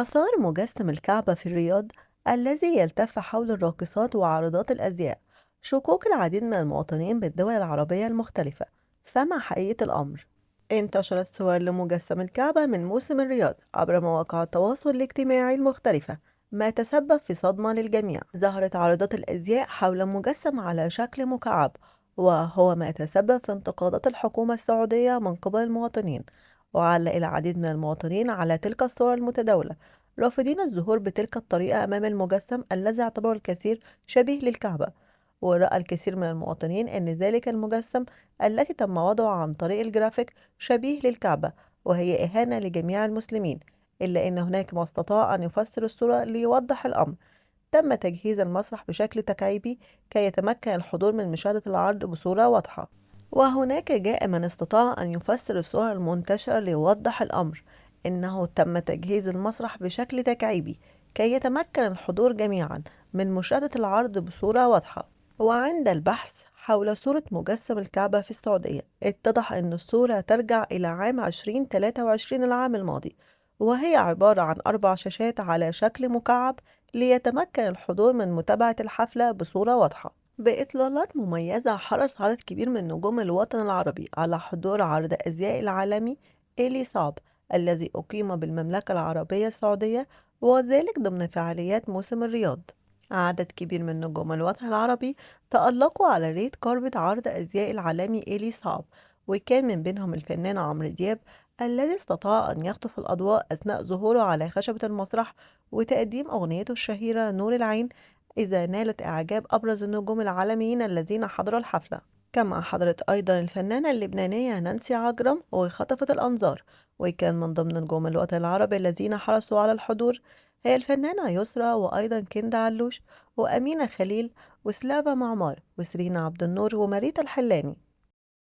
أثار مجسم الكعبة في الرياض الذي يلتف حول الراقصات وعارضات الأزياء شكوك العديد من المواطنين بالدول العربية المختلفة. فما حقيقة الأمر؟ انتشرت صور لمجسم الكعبة من موسم الرياض عبر مواقع التواصل الاجتماعي المختلفة، ما تسبب في صدمة للجميع. ظهرت عارضات الأزياء حول مجسم على شكل مكعب، وهو ما تسبب في انتقادات الحكومة السعودية من قبل المواطنين. وعلق العديد من المواطنين على تلك الصور المتداولة، رافضين الظهور بتلك الطريقة أمام المجسم الذي اعتبره الكثير شبيه للكعبة. ورأى الكثير من المواطنين أن ذلك المجسم التي تم وضعه عن طريق الجرافيك شبيه للكعبة، وهي إهانة لجميع المسلمين. إلا أن هناك ما استطاع أن يفسر الصورة ليوضح الأمر. تم تجهيز المسرح بشكل تكعيبي كي يتمكن الحضور من مشاهدة العرض بصورة واضحة. وهناك جاء من استطاع أن يفسر الصورة المنتشرة ليوضح الأمر. إنه تم تجهيز المسرح بشكل تكعيبي كي يتمكن الحضور جميعا من مشاهدة العرض بصورة واضحة. وعند البحث حول صورة مجسم الكعبة في السعودية، اتضح أن الصورة ترجع إلى عام 2023 العام الماضي، وهي عبارة عن 4 شاشات على شكل مكعب ليتمكن الحضور من متابعة الحفلة بصورة واضحة. بإطلالات مميزة، حرص عدد كبير من نجوم الوطن العربي على حضور عرض أزياء العالمي إيلي صعب الذي أقيم بالمملكة العربية السعودية، وذلك ضمن فعاليات موسم الرياض. عدد كبير من نجوم الوطن العربي تألقوا على ريد كاربت عرض أزياء العالمي إيلي صعب، وكان من بينهم الفنان عمرو دياب الذي استطاع أن يخطف الأضواء أثناء ظهوره على خشبة المسرح وتقديم أغنيته الشهيرة نور العين، إذا نالت إعجاب أبرز النجوم العالميين الذين حضروا الحفلة. كما حضرت أيضا الفنانة اللبنانية نانسي عجرم وخطفت الأنظار. وكان من ضمن نجوم الوطن العربي الذين حرصوا على الحضور هي الفنانة يسرا، وأيضا كندا علوش، وأمينة خليل، وسلافا معمار، وسرينا عبد النور، وماريتا الحلاني.